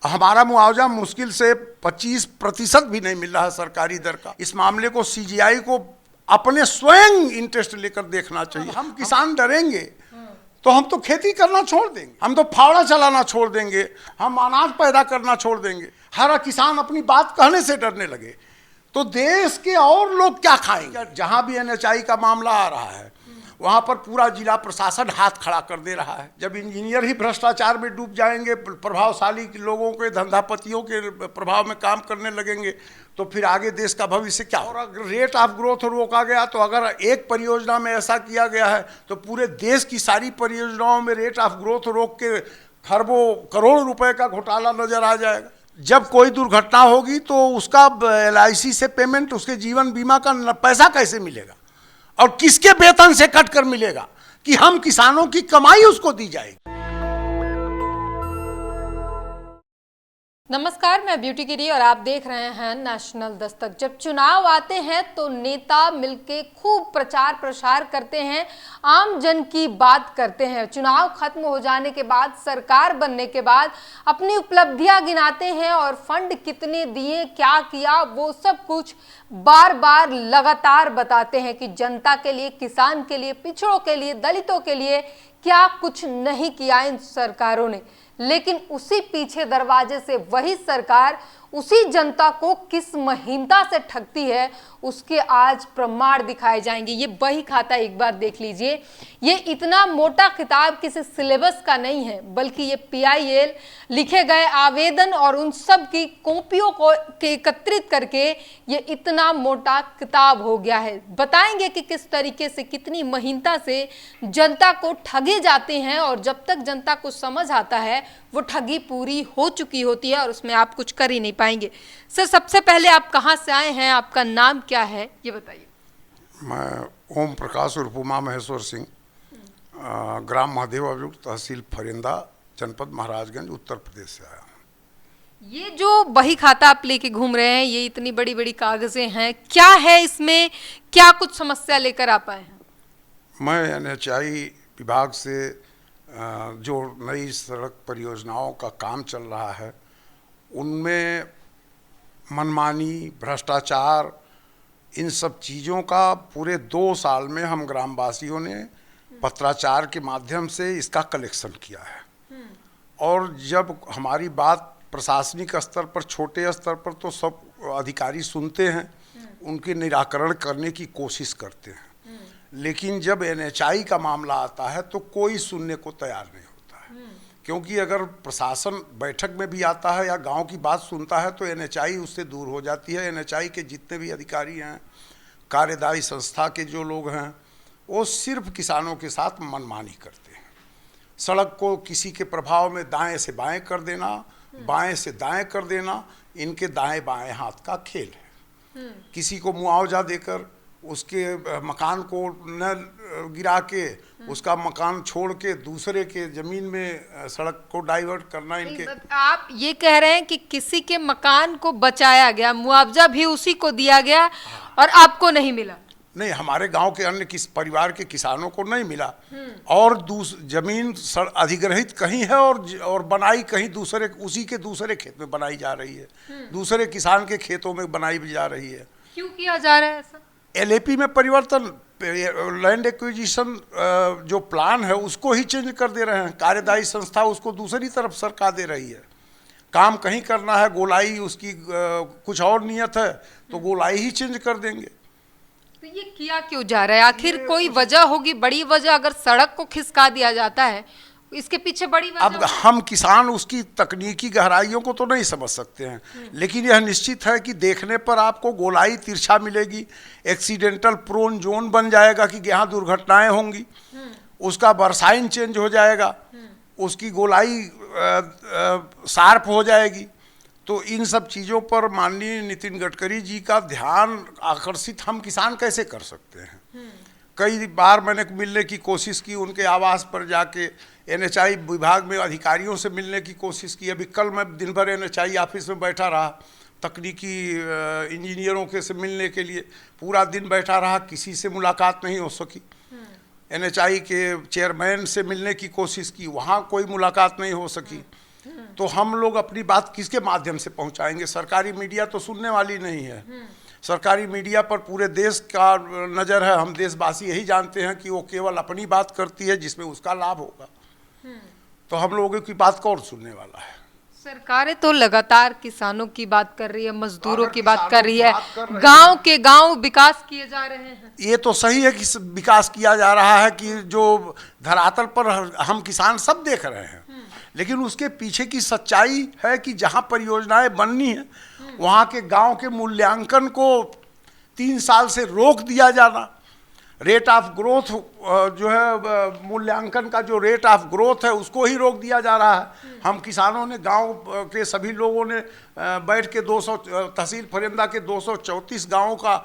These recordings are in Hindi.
हमारा मुआवजा मुश्किल से 25% भी नहीं मिल रहा है सरकारी दर का। इस मामले को सीजीआई को अपने स्वयं इंटरेस्ट लेकर देखना चाहिए। हम किसान डरेंगे तो हम तो खेती करना छोड़ देंगे, हम तो फावड़ा चलाना छोड़ देंगे, हम अनाज पैदा करना छोड़ देंगे। हर किसान अपनी बात कहने से डरने लगे तो देश के और लोग क्या खाएंगे। जहां भी एनएचआई का मामला आ रहा है वहां पर पूरा जिला प्रशासन हाथ खड़ा कर दे रहा है। जब इंजीनियर ही भ्रष्टाचार में डूब जाएंगे, प्रभावशाली लोगों के धंधापतियों के प्रभाव में काम करने लगेंगे तो फिर आगे देश का भविष्य क्या। और अगर रेट ऑफ ग्रोथ रोका गया तो अगर एक परियोजना में ऐसा किया गया है तो पूरे देश की सारी परियोजनाओं में रेट ऑफ ग्रोथ रोक के खरबों करोड़ रुपए का घोटाला नजर आ जाएगा। जब कोई दुर्घटना होगी तो उसका LIC से पेमेंट, उसके जीवन बीमा का पैसा कैसे मिलेगा और किसके वेतन से कट कर मिलेगा कि हम किसानों की कमाई उसको दी जाएगी। नमस्कार, मैं ब्यूटी गिरी और आप देख रहे हैं नेशनल दस्तक। जब चुनाव आते हैं तो नेता मिलके खूब प्रचार प्रसार करते हैं, आम जन की बात करते हैं। चुनाव खत्म हो जाने के बाद, सरकार बनने के बाद अपनी उपलब्धियां गिनाते हैं और फंड कितने दिए, क्या किया, वो सब कुछ बार बार लगातार बताते हैं कि जनता के लिए, किसान के लिए, पिछड़ों के लिए, दलितों के लिए क्या कुछ नहीं किया इन सरकारों ने। लेकिन उसी पीछे दरवाजे से वही सरकार उसी जनता को किस महीनता से ठगती है उसके आज प्रमाण दिखाए जाएंगे। ये बही खाता एक बार देख लीजिए। ये इतना मोटा किताब किसी सिलेबस का नहीं है, बल्कि ये PIL लिखे गए आवेदन और उन सब की कॉपियों को एकत्रित करके ये इतना मोटा किताब हो गया है। बताएंगे कि किस तरीके से, कितनी महीनता से जनता को ठगे जाते हैं और जब तक जनता को समझ आता है वो ठगी पूरी हो चुकी होती है और उसमें आप कुछ कर ही नहीं पाएंगे। सर, सबसे पहले आप कहाँ से आए हैं, आपका नाम क्या है, ये बताइए। मैं ओम प्रकाश उर्फ उमा महेश्वर सिंह, ग्राम महादेव अभियुक्त, तहसील फरिंदा, जनपद महाराजगंज, उत्तर प्रदेश से आया हूँ। ये जो बही खाता आप लेके घूम रहे हैं, ये इतनी बड़ी बड़ी कागजें हैं, क्या है इसमें, क्या कुछ समस्या लेकर आप आए हैं? मैं NHI विभाग से जो नई सड़क परियोजनाओं का काम चल रहा है उनमें मनमानी, भ्रष्टाचार, इन सब चीज़ों का पूरे 2 साल में हम ग्रामवासियों ने पत्राचार के माध्यम से इसका कलेक्शन किया है। और जब हमारी बात प्रशासनिक स्तर पर, छोटे स्तर पर तो सब अधिकारी सुनते हैं, उनके निराकरण करने की कोशिश करते हैं, लेकिन जब NHI का मामला आता है तो कोई सुनने को तैयार नहीं होता है। क्योंकि अगर प्रशासन बैठक में भी आता है या गांव की बात सुनता है तो NHI उससे दूर हो जाती है। NHI के जितने भी अधिकारी हैं, कार्यदायी संस्था के जो लोग हैं, वो सिर्फ किसानों के साथ मनमानी करते हैं। सड़क को किसी के प्रभाव में दाएं से बाएं कर देना, बाएं से दाएं कर देना, इनके दाएं बाएं हाथ का खेल है। किसी को मुआवजा देकर उसके मकान को न गिरा के उसका मकान छोड़ के दूसरे के जमीन में सड़क को डाइवर्ट करना इनके। आप ये कह रहे हैं कि किसी के मकान को बचाया गया, मुआवजा भी उसी को दिया गया और आपको नहीं मिला? नहीं, हमारे गांव के अन्य किस परिवार के किसानों को नहीं मिला और जमीन अधिग्रहित कहीं है और बनाई कहीं दूसरे, उसी के दूसरे खेत में बनाई जा रही है, दूसरे किसान के खेतों में बनाई जा रही है। क्यों किया जा रहा है ऐसा? LAP में परिवर्तन, लैंड एक्विजिशन जो प्लान है उसको ही चेंज कर दे रहे हैं। कार्यदायी संस्था उसको दूसरी तरफ सरका दे रही है। काम कहीं करना है, गोलाई उसकी कुछ और नियत है तो गोलाई ही चेंज कर देंगे। तो ये किया क्यों जा रहा है? आखिर कोई वजह होगी, बड़ी वजह। अगर सड़क को खिसका दिया जाता है, इसके पीछे बड़ी वजह। अब हम किसान उसकी तकनीकी गहराइयों को तो नहीं समझ सकते हैं, लेकिन यह निश्चित है कि देखने पर आपको गोलाई तिरछा मिलेगी, एक्सीडेंटल प्रोन जोन बन जाएगा कि यहाँ दुर्घटनाएं होंगी, उसका बरसाइन चेंज हो जाएगा, उसकी गोलाई शार्प हो जाएगी। तो इन सब चीज़ों पर माननीय नितिन गडकरी जी का ध्यान आकर्षित हम किसान कैसे कर सकते हैं। कई बार मैंने मिलने की कोशिश की, उनके आवास पर जाके NHI विभाग में अधिकारियों से मिलने की कोशिश की। अभी कल मैं दिन भर NHI ऑफिस में बैठा रहा, तकनीकी इंजीनियरों के से मिलने के लिए पूरा दिन बैठा रहा, किसी से मुलाकात नहीं हो सकी। NHI के चेयरमैन से मिलने की कोशिश की, वहाँ कोई मुलाकात नहीं हो सकी। तो हम लोग अपनी बात किसके माध्यम से पहुंचाएंगे? सरकारी मीडिया तो सुनने वाली नहीं है। सरकारी मीडिया पर पूरे देश का नज़र है। हम देशवासी यही जानते हैं कि वो केवल अपनी बात करती है जिसमें उसका लाभ होगा। तो हम लोगों की बात कौन सुनने वाला है? सरकारें तो लगातार किसानों की बात कर रही है, मजदूरों की बात किसानों कर रही की है, बात कर रहे गांव के गांव विकास किए जा रहे हैं। ये तो सही है कि विकास किया जा रहा है, कि जो धरातल पर हम किसान सब देख रहे हैं, लेकिन उसके पीछे की सच्चाई है कि जहाँ परियोजनाएं बननी है वहाँ के गांव के मूल्यांकन को 3 साल से रोक दिया जाना। रेट ऑफ ग्रोथ जो है, मूल्यांकन का जो रेट ऑफ ग्रोथ है उसको ही रोक दिया जा रहा है। हम किसानों ने, गांव के सभी लोगों ने बैठ के 200 तहसील फरिंदा के 234 गांवों का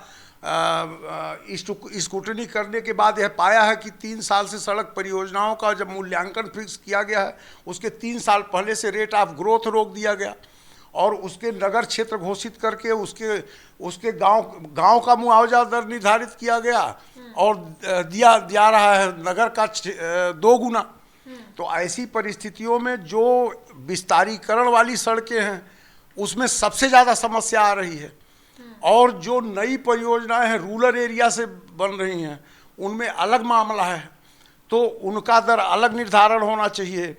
स्क्रूटनी करने के बाद यह पाया है कि 3 साल से सड़क परियोजनाओं का जब मूल्यांकन फिक्स किया गया है उसके 3 साल पहले से रेट ऑफ ग्रोथ रोक दिया गया और उसके नगर क्षेत्र घोषित करके उसके गांव का मुआवजा दर निर्धारित किया गया और दिया जा रहा है नगर का 2 गुना। तो ऐसी परिस्थितियों में जो विस्तारीकरण वाली सड़कें हैं उसमें सबसे ज़्यादा समस्या आ रही है, और जो नई परियोजनाएं हैं रूरल एरिया से बन रही हैं उनमें अलग मामला है। तो उनका दर अलग निर्धारण होना चाहिए,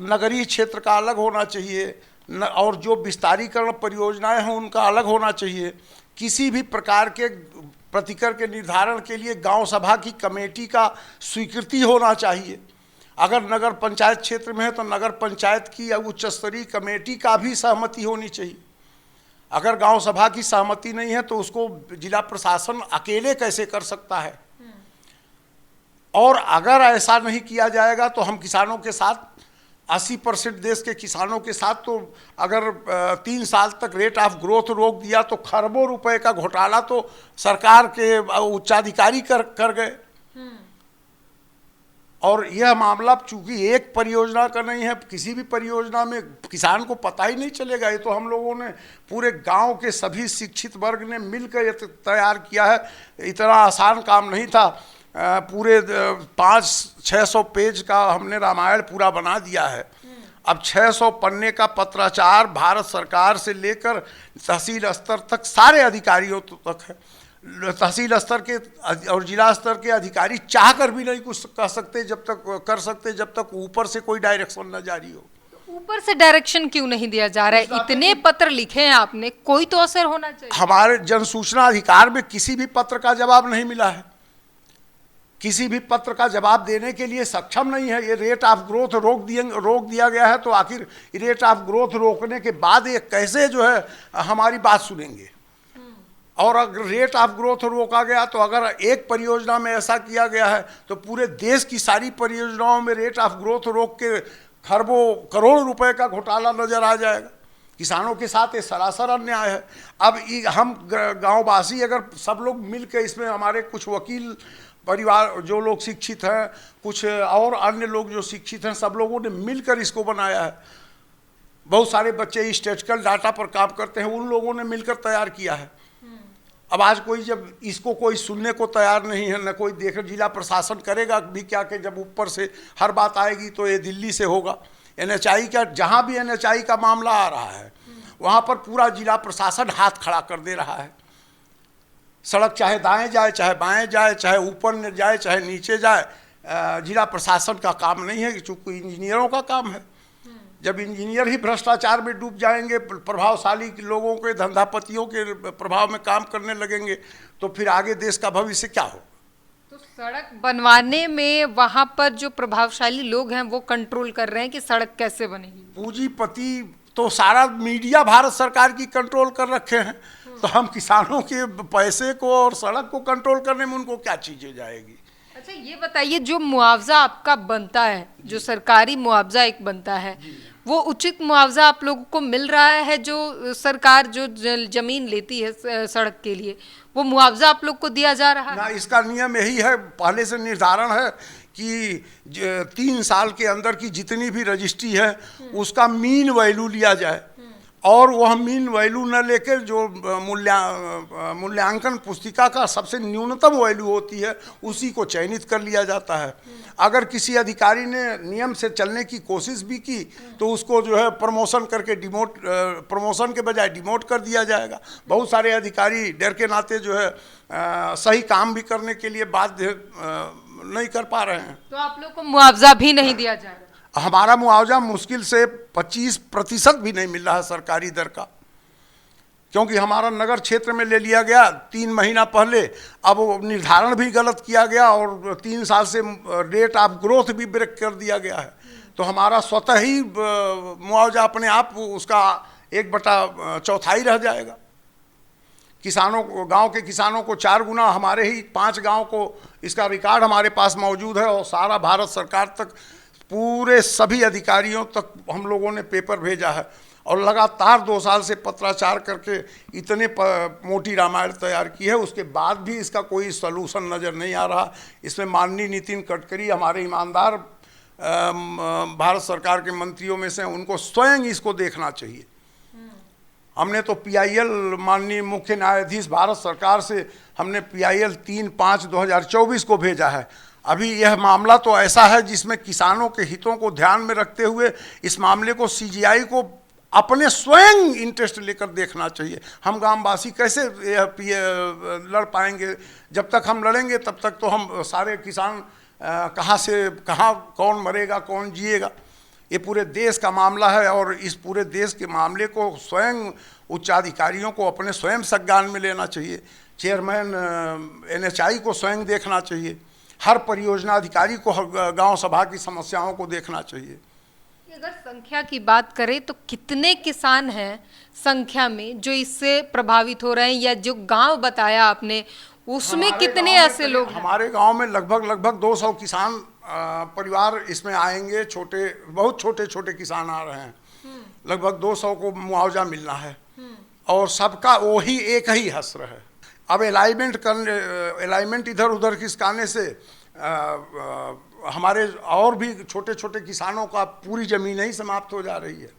नगरीय क्षेत्र का अलग होना चाहिए, और जो विस्तारीकरण परियोजनाएं हैं उनका अलग होना चाहिए। किसी भी प्रकार के प्रतिकर के निर्धारण के लिए गांव सभा की कमेटी का स्वीकृति होना चाहिए। अगर नगर पंचायत क्षेत्र में है तो नगर पंचायत की या उच्च स्तरीय कमेटी का भी सहमति होनी चाहिए। अगर गांव सभा की सहमति नहीं है तो उसको जिला प्रशासन अकेले कैसे कर सकता है? और अगर ऐसा नहीं किया जाएगा तो हम किसानों के साथ 80% देश के किसानों के साथ, तो अगर 3 साल तक रेट ऑफ ग्रोथ रोक दिया तो खरबों रुपए का घोटाला तो सरकार के उच्चाधिकारी कर गए। और यह मामला चूंकि एक परियोजना का नहीं है, किसी भी परियोजना में किसान को पता ही नहीं चलेगा। ये तो हम लोगों ने पूरे गांव के सभी शिक्षित वर्ग ने मिलकर ये तैयार किया है। इतना आसान काम नहीं था। पूरे 500-600 पेज का हमने रामायण पूरा बना दिया है। अब 600 पन्ने का पत्राचार भारत सरकार से लेकर तहसील स्तर तक सारे अधिकारियों तक है। तहसील स्तर के और जिला स्तर के अधिकारी चाह कर भी नहीं कुछ कर सकते जब तक ऊपर से कोई डायरेक्शन न जारी हो। ऊपर से डायरेक्शन क्यों नहीं दिया जा रहा है? इतने पत्र लिखे हैं आपने, कोई तो असर होना चाहिए। हमारे जनसूचना अधिकार में किसी भी पत्र का जवाब नहीं मिला है, किसी भी पत्र का जवाब देने के लिए सक्षम नहीं है। ये रेट ऑफ ग्रोथ रोक दिया गया है, तो आखिर रेट ऑफ ग्रोथ रोकने के बाद ये कैसे जो है हमारी बात सुनेंगे? और अगर रेट ऑफ ग्रोथ रोका गया तो अगर एक परियोजना में ऐसा किया गया है तो पूरे देश की सारी परियोजनाओं में रेट ऑफ ग्रोथ रोक के खरबों करोड़ रुपए का घोटाला नजर आ जाएगा। किसानों के साथ ये सरासर अन्याय है। अब हम गांववासी अगर सब लोग मिलकर इसमें, हमारे कुछ वकील परिवार जो लोग शिक्षित हैं, कुछ और अन्य लोग जो शिक्षित हैं, सब लोगों ने मिलकर इसको बनाया है। बहुत सारे बच्चे स्टैटिस्टिकल डाटा पर काम करते हैं, उन लोगों ने मिलकर तैयार किया है। अब आज कोई सुनने को तैयार नहीं है, न कोई देख। जिला प्रशासन करेगा भी क्या कि जब ऊपर से हर बात आएगी तो ये दिल्ली से होगा। NHI का, जहाँ भी NHI का मामला आ रहा है वहाँ पर पूरा जिला प्रशासन हाथ खड़ा कर दे रहा है। सड़क चाहे दाएं जाए, चाहे बाएं जाए, चाहे ऊपर जाए, चाहे नीचे जाए, जिला प्रशासन का काम नहीं है, चूँकि इंजीनियरों का काम है। जब इंजीनियर ही भ्रष्टाचार में डूब जाएंगे, प्रभावशाली लोगों के, धंधापतियों के प्रभाव में काम करने लगेंगे, तो फिर आगे देश का भविष्य क्या हो? तो सड़क बनवाने में वहां पर जो प्रभावशाली लोग हैं वो कंट्रोल कर रहे हैं कि सड़क कैसे बनेगी। पूंजीपति तो सारा मीडिया भारत सरकार की कंट्रोल कर रखे हैं, तो हम किसानों के पैसे को और सड़क को कंट्रोल करने में उनको क्या चीजें जाएगी? अच्छा, ये बताइए, जो मुआवजा आपका बनता है, जो सरकारी मुआवजा एक बनता है, वो उचित मुआवजा आप लोगों को मिल रहा है? जो सरकार जो जमीन लेती है सड़क के लिए, वो मुआवजा आप लोग को दिया जा रहा है? ना, इसका नियम यही है, पहले से निर्धारण है कि 3 साल के अंदर की जितनी भी रजिस्ट्री है उसका मीन वैल्यू लिया जाए। और वह मीन वैल्यू न लेकर जो मूल्यांकन पुस्तिका का सबसे न्यूनतम वैल्यू होती है उसी को चयनित कर लिया जाता है। अगर किसी अधिकारी ने नियम से चलने की कोशिश भी की तो उसको जो है प्रमोशन करके प्रमोशन के बजाय डिमोट कर दिया जाएगा। बहुत सारे अधिकारी डर के नाते जो है सही काम भी करने के लिए बाध्य नहीं कर पा रहे हैं। तो आप लोग को मुआवजा भी नहीं दिया जा रहा? हमारा मुआवजा मुश्किल से 25% भी नहीं मिल रहा है सरकारी दर का, क्योंकि हमारा नगर क्षेत्र में ले लिया गया 3 महीना पहले। अब निर्धारण भी गलत किया गया और 3 साल से रेट ऑफ ग्रोथ भी ब्रेक कर दिया गया है। तो हमारा स्वतः ही मुआवजा अपने आप उसका 1/4 रह जाएगा। किसानों को, गांव के किसानों को 4 गुना, हमारे ही 5 गांव को इसका रिकॉर्ड हमारे पास मौजूद है और सारा भारत सरकार तक, पूरे सभी अधिकारियों तक हम लोगों ने पेपर भेजा है और लगातार 2 साल से पत्राचार करके इतने मोटी रामायण तैयार की है, उसके बाद भी इसका कोई सलूशन नज़र नहीं आ रहा। इसमें माननीय नितिन गडकरी हमारे ईमानदार भारत सरकार के मंत्रियों में से, उनको स्वयं इसको देखना चाहिए। हमने तो PIL, माननीय मुख्य न्यायाधीश भारत सरकार से हमने PIL 3/5/2024 को भेजा है। अभी यह मामला तो ऐसा है जिसमें किसानों के हितों को ध्यान में रखते हुए इस मामले को CGI को अपने स्वयं इंटरेस्ट लेकर देखना चाहिए। हम ग्रामवासी कैसे लड़ पाएंगे? जब तक हम लड़ेंगे तब तक तो हम सारे किसान कहाँ से कहाँ, कौन मरेगा कौन जिएगा? ये पूरे देश का मामला है और इस पूरे देश के मामले को स्वयं उच्चाधिकारियों को अपने स्वयं संज्ञान में लेना चाहिए। चेयरमैन NHI को स्वयं देखना चाहिए। हर परियोजना अधिकारी को गांव सभा की समस्याओं को देखना चाहिए। अगर संख्या की बात करें तो कितने किसान हैं संख्या में जो इससे प्रभावित हो रहे हैं, या जो गांव बताया आपने उसमें कितने ऐसे लोग हैं? हमारे गांव में लगभग 200 किसान परिवार इसमें आएंगे। बहुत छोटे छोटे किसान आ रहे हैं। लगभग 200 को मुआवजा मिलना है और सबका वही एक ही हस्र है। अब अलाइनमेंट इधर उधर खिसकाने से हमारे और भी छोटे छोटे किसानों का पूरी जमीन ही समाप्त हो जा रही है।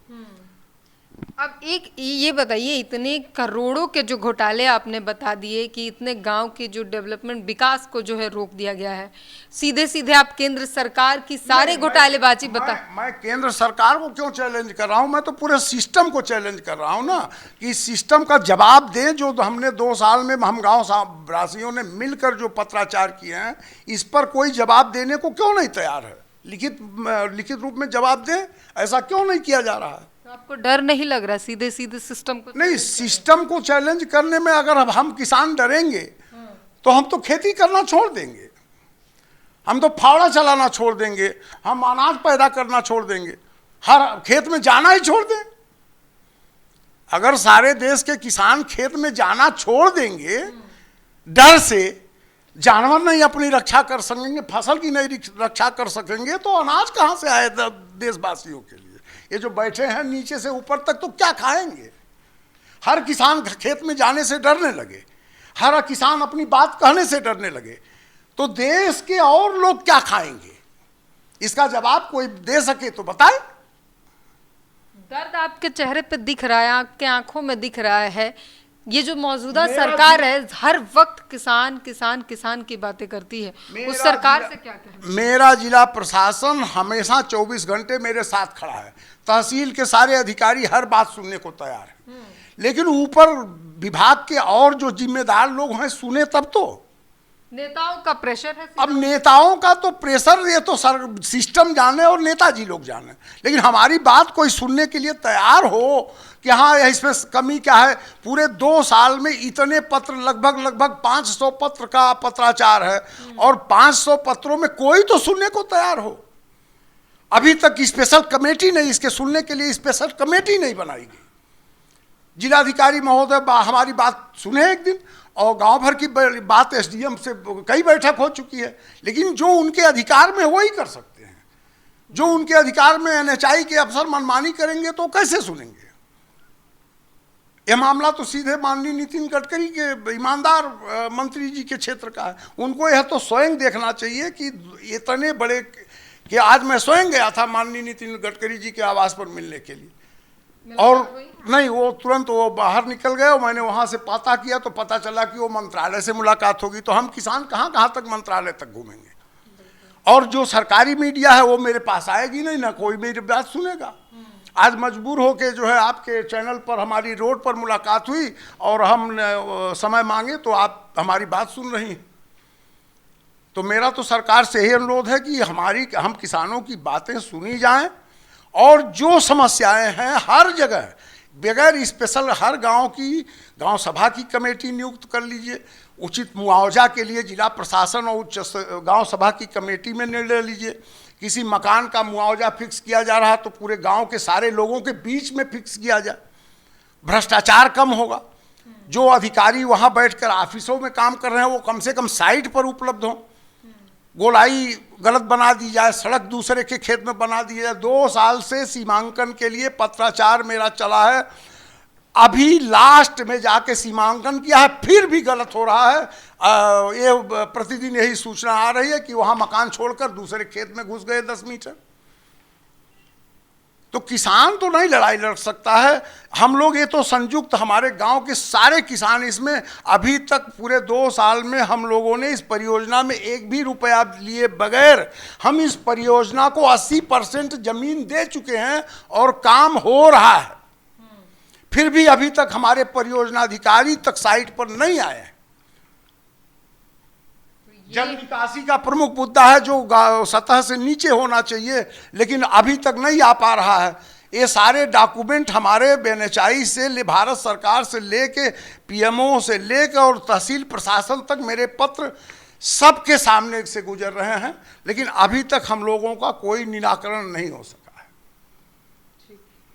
अब एक ये बताइए, इतने करोड़ों के जो घोटाले आपने बता दिए कि इतने गांव के जो डेवलपमेंट विकास को जो है रोक दिया गया है, सीधे सीधे आप केंद्र सरकार की सारे घोटालेबाजी बता। मैं केंद्र सरकार को क्यों चैलेंज कर रहा हूं? मैं तो पूरे सिस्टम को चैलेंज कर रहा हूं ना, कि सिस्टम का जवाब दें। जो हमने 2 साल में हम गाँव वासियों ने मिलकर जो पत्राचार किए हैं, इस पर कोई जवाब देने को क्यों नहीं तैयार है? लिखित रूप में जवाब दें। ऐसा क्यों नहीं किया जा रहा है? आपको डर नहीं लग रहा सीधे सीधे सिस्टम को? नहीं, सिस्टम को चैलेंज करने में अगर हम किसान डरेंगे तो हम तो खेती करना छोड़ देंगे, हम तो फावड़ा चलाना छोड़ देंगे, हम अनाज पैदा करना छोड़ देंगे, हर खेत में जाना ही छोड़ दें। अगर सारे देश के किसान खेत में जाना छोड़ देंगे डर से, जानवर नहीं अपनी रक्षा कर सकेंगे, फसल की नहीं रक्षा कर सकेंगे, तो अनाज कहाँ से आए देशवासियों के लिए? ये जो बैठे हैं नीचे से ऊपर तक तो क्या खाएंगे? हर किसान खेत में जाने से डरने लगे, हर किसान अपनी बात कहने से डरने लगे, तो देश के और लोग क्या खाएंगे? इसका जवाब कोई दे सके तो बताए। दर्द आपके चेहरे पे दिख रहा है, आपके आंखों में दिख रहा है। ये जो मौजूदा सरकार है हर वक्त किसान किसान किसान की बातें करती है, उस सरकार से क्या कहें? मेरा जिला प्रशासन हमेशा 24 घंटे मेरे साथ खड़ा है। तहसील के सारे अधिकारी हर बात सुनने को तैयार है, लेकिन ऊपर विभाग के और जो जिम्मेदार लोग हैं सुने तब तो। नेताओं का प्रेशर है। अब नेताओं का तो प्रेशर ये तो सिस्टम जाने और नेताजी लोग जाने, लेकिन हमारी बात कोई सुनने के लिए तैयार हो कि हाँ इसमें कमी क्या है। पूरे 2 साल में इतने पत्र, लगभग 500 पत्र का पत्राचार है और 500 पत्रों में कोई तो सुनने को तैयार हो। अभी तक स्पेशल कमेटी नहीं, इसके सुनने के लिए स्पेशल कमेटी नहीं बनाई गई। जिलाधिकारी महोदय हमारी बात सुने एक दिन, और गांव भर की बात SDM से कई बैठक हो चुकी है, लेकिन जो उनके अधिकार में वही कर सकते हैं। जो उनके अधिकार में NHI के अफसर मनमानी करेंगे तो कैसे सुनेंगे? यह मामला तो सीधे माननीय नितिन गडकरी के ईमानदार मंत्री जी के क्षेत्र का है। उनको यह तो स्वयं देखना चाहिए कि इतने बड़े, कि आज मैं स्वयं गया था माननीय नितिन गडकरी जी के आवास पर मिलने के लिए। और नहीं, वो तुरंत वो बाहर निकल गए और मैंने वहाँ से पता किया तो पता चला कि वो मंत्रालय से मुलाकात होगी। तो हम किसान कहाँ कहाँ तक मंत्रालय तक घूमेंगे, और जो सरकारी मीडिया है वो मेरे पास आएगी नहीं, ना कोई मेरी बात सुनेगा। आज मजबूर होके जो है आपके चैनल पर हमारी रोड पर मुलाकात हुई और हम समय मांगे तो आप हमारी बात सुन रही हैं। तो मेरा तो सरकार से ही अनुरोध है कि हम किसानों की बातें सुनी जाएं, और जो समस्याएं हैं हर जगह बगैर स्पेशल हर गांव सभा की कमेटी नियुक्त कर लीजिए, उचित मुआवजा के लिए जिला प्रशासन और उच्च गांव सभा की कमेटी में निर्णय लीजिए। किसी मकान का मुआवजा फिक्स किया जा रहा तो पूरे गांव के सारे लोगों के बीच में फिक्स किया जाए, भ्रष्टाचार कम होगा। जो अधिकारी वहां बैठकर ऑफिसों में काम कर रहे हैं वो कम से कम साइट पर उपलब्ध हों। गोलाई गलत बना दी जाए, सड़क दूसरे के खेत में बना दी जाए। 2 साल से सीमांकन के लिए पत्राचार मेरा चला है, अभी लास्ट में जाके सीमांकन किया है, फिर भी गलत हो रहा है। ये प्रतिदिन यही सूचना आ रही है कि वहां मकान छोड़कर दूसरे खेत में घुस गए 10 मीटर। तो किसान तो नहीं लड़ाई लड़ सकता है। हम लोग ये तो संयुक्त, हमारे गांव के सारे किसान इसमें, अभी तक पूरे 2 साल में हम लोगों ने इस परियोजना में एक भी रुपया लिए बगैर हम इस परियोजना को 80% जमीन दे चुके हैं और काम हो रहा है। फिर भी अभी तक हमारे परियोजना अधिकारी तक साइट पर नहीं आए हैं। जल निकासी का प्रमुख मुद्दा है जो सतह से नीचे होना चाहिए, लेकिन अभी तक नहीं आ पा रहा है। ये सारे डॉक्यूमेंट हमारे बेनचाई से भारत सरकार से लेके पीएमओ से लेकर और तहसील प्रशासन तक मेरे पत्र सबके सामने से गुजर रहे हैं, लेकिन अभी तक हम लोगों का कोई निराकरण नहीं हो सका है।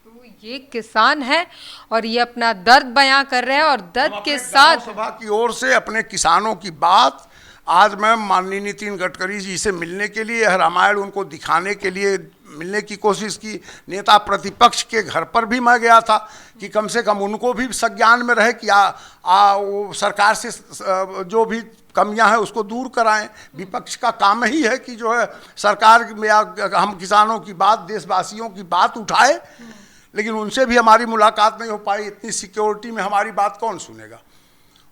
तो ये किसान है और ये अपना दर्द बयां कर रहे हैं, और दर्द के साथ सभा की ओर से अपने किसानों की बात आज मैं माननीय नितिन गडकरी जी से मिलने के लिए, रामायण उनको दिखाने के लिए मिलने की कोशिश की। नेता प्रतिपक्ष के घर पर भी मैं गया था कि कम से कम उनको भी संज्ञान में रहे कि वो सरकार से जो भी कमियां हैं उसको दूर कराएं। विपक्ष का काम ही है कि जो है सरकार में हम किसानों की बात, देशवासियों की बात उठाए, लेकिन उनसे भी हमारी मुलाकात नहीं हो पाई। इतनी सिक्योरिटी में हमारी बात कौन सुनेगा।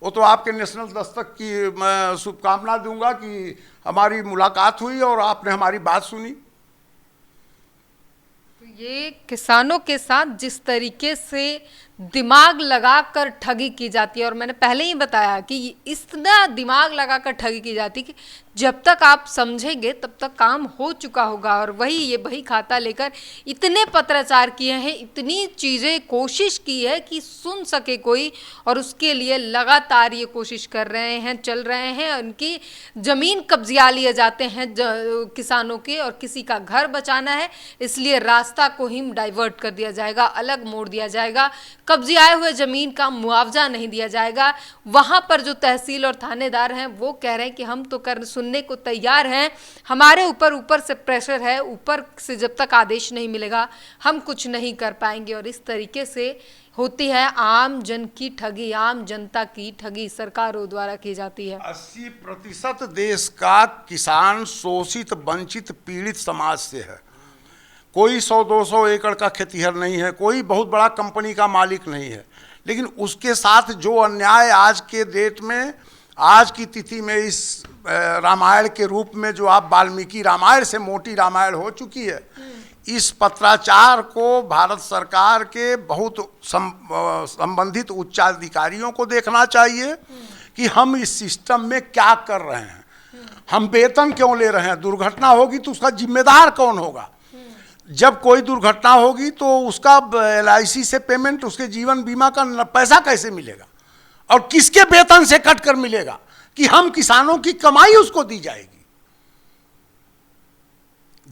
वो तो आपके नेशनल दस्तक की मैं शुभकामना दूंगा कि हमारी मुलाकात हुई और आपने हमारी बात सुनी। तो ये किसानों के साथ जिस तरीके से दिमाग लगाकर ठगी की जाती है, और मैंने पहले ही बताया कि इतना दिमाग लगाकर ठगी की जाती है कि जब तक आप समझेंगे तब तक काम हो चुका होगा। और वही बही खाता लेकर इतने पत्राचार किए हैं, इतनी चीज़ें कोशिश की है कि सुन सके कोई, और उसके लिए लगातार ये कोशिश कर रहे हैं, चल रहे हैं। उनकी ज़मीन कब्जिया लिए जाते हैं किसानों के, और किसी का घर बचाना है इसलिए रास्ता को ही डाइवर्ट कर दिया जाएगा, अलग मोड़ दिया जाएगा, कब्जियाए हुए ज़मीन का मुआवजा नहीं दिया जाएगा। वहाँ पर जो तहसील और थानेदार हैं वो कह रहे हैं कि हम तो सुनने को तैयार हैं, हमारे ऊपर से प्रेशर है, ऊपर से जब तक आदेश नहीं मिलेगा हम कुछ नहीं कर पाएंगे। और इस तरीके से होती है आम जन की ठगी, आम जनता की ठगी सरकारों द्वारा की जाती है। 80% देश का किसान शोषित, वंचित, पीड़ित समाज से है। कोई 100-200 एकड़ का खेतीहर नहीं है, कोई बहुत बड़ा कंपनी का मालिक नहीं है, लेकिन उसके साथ जो अन्याय आज के डेट में, आज की तिथि में इस रामायण के रूप में जो आप वाल्मीकि रामायण से मोटी रामायण हो चुकी है, इस पत्राचार को भारत सरकार के बहुत संबंधित उच्चाधिकारियों को देखना चाहिए कि हम इस सिस्टम में क्या कर रहे हैं। हम वेतन क्यों ले रहे हैं? दुर्घटना होगी तो उसका जिम्मेदार कौन होगा? जब कोई दुर्घटना होगी तो उसका LIC से पेमेंट, उसके जीवन बीमा का पैसा कैसे मिलेगा और किसके वेतन से कट कर मिलेगा कि हम किसानों की कमाई उसको दी जाएगी?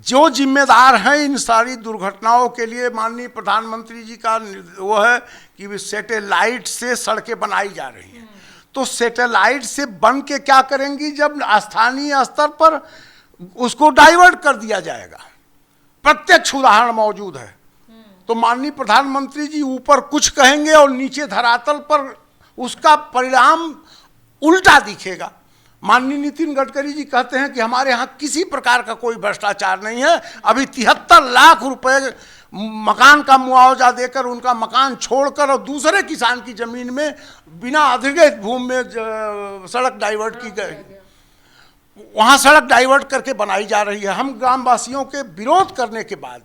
जो जिम्मेदार हैं इन सारी दुर्घटनाओं के लिए, माननीय प्रधानमंत्री जी का वो है कि सैटेलाइट से सड़कें बनाई जा रही हैं। तो सैटेलाइट से बन के क्या करेंगी जब स्थानीय स्तर पर उसको डाइवर्ट कर दिया जाएगा? प्रत्यक्ष उदाहरण मौजूद है। तो माननीय प्रधानमंत्री जी ऊपर कुछ कहेंगे और नीचे धरातल पर उसका परिणाम उल्टा दिखेगा। माननीय नितिन गडकरी जी कहते हैं कि हमारे यहाँ किसी प्रकार का कोई भ्रष्टाचार नहीं है। अभी 73 लाख रुपए मकान का मुआवजा देकर उनका मकान छोड़कर और दूसरे किसान की ज़मीन में बिना अधिग्रहित भूमि में सड़क डाइवर्ट की गई, वहाँ सड़क डाइवर्ट करके बनाई जा रही है। हम ग्रामवासियों के विरोध करने के बाद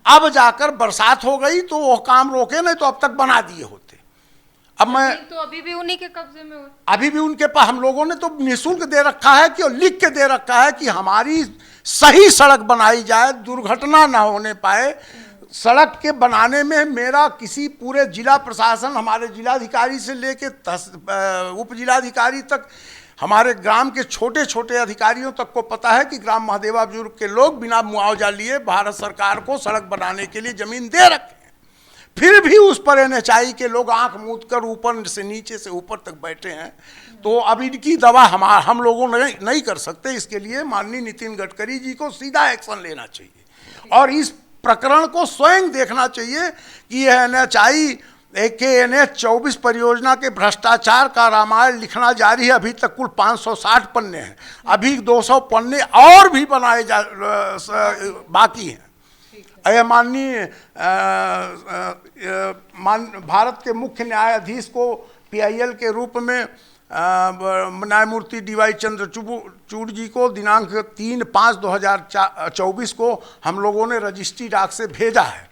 अब जाकर बरसात हो गई तो वो काम रोके, नहीं तो अब तक बना दिए होते। अब मैं तो अभी भी उन्हीं के कब्जे में हो, अभी भी उनके पास, हम लोगों ने तो निःशुल्क दे रखा है कि, और लिख के दे रखा है कि हमारी सही सड़क बनाई जाए, दुर्घटना ना होने पाए। सड़क के बनाने में मेरा किसी पूरे जिला प्रशासन, हमारे जिलाधिकारी से लेके उप जिलाधिकारी तक, हमारे ग्राम के छोटे छोटे अधिकारियों तक को पता है कि ग्राम महादेवा बुजुर्ग के लोग बिना मुआवजा लिए भारत सरकार को सड़क बनाने के लिए ज़मीन दे रखे, फिर भी उस पर NHI के लोग आंख मूंद कर ऊपर से नीचे से ऊपर तक बैठे हैं। तो अब इनकी दवा हम लोगों ने नहीं कर सकते। इसके लिए माननीय नितिन गडकरी जी को सीधा एक्शन लेना चाहिए और इस प्रकरण को स्वयं देखना चाहिए कि यह NHI NH 24 परियोजना के भ्रष्टाचार का रामायण लिखना जारी है। अभी तक कुल 560 पन्ने हैं, अभी 200 पन्ने और भी बनाए बाकी हैं। माननीय भारत के मुख्य न्यायाधीश को PIL के रूप में न्यायमूर्ति DY चंद्रचूड़ जी को दिनांक 3/5/2024 को हम लोगों ने रजिस्ट्री डाक से भेजा है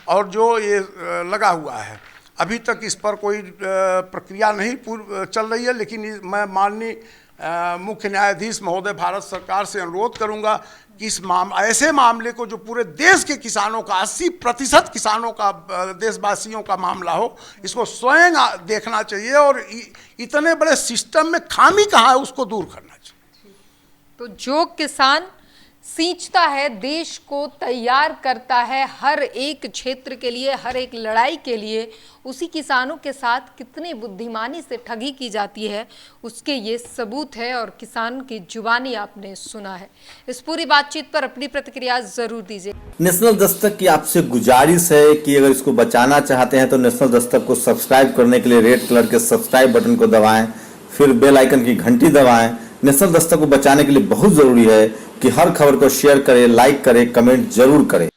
और जो ये लगा हुआ है, अभी तक इस पर कोई प्रक्रिया नहीं चल रही है। लेकिन मैं माननीय मुख्य न्यायाधीश महोदय भारत सरकार से अनुरोध करूंगा कि इस ऐसे मामले को, जो पूरे देश के किसानों का 80% किसानों का, देशवासियों का मामला हो, इसको स्वयं देखना चाहिए और इतने बड़े सिस्टम में खामी कहाँ है उसको दूर करना चाहिए। तो जो किसान सींचता है, देश को तैयार करता है हर एक क्षेत्र के लिए, हर एक लड़ाई के लिए, उसी किसानों के साथ कितनी बुद्धिमानी से ठगी की जाती है उसके ये सबूत है और किसान की जुबानी आपने सुना है। इस पूरी बातचीत पर अपनी प्रतिक्रिया जरूर दीजिए। नेशनल दस्तक की आपसे गुजारिश है कि अगर इसको बचाना चाहते हैं तो नेशनल दस्तक को सब्सक्राइब करने के लिए रेड कलर के सब्सक्राइब बटन को दबाएं, फिर बेल आइकन की घंटी दबाएं। नेशनल दस्तक को बचाने के लिए बहुत जरूरी है कि हर खबर को शेयर करें, लाइक करें, कमेंट जरूर करें।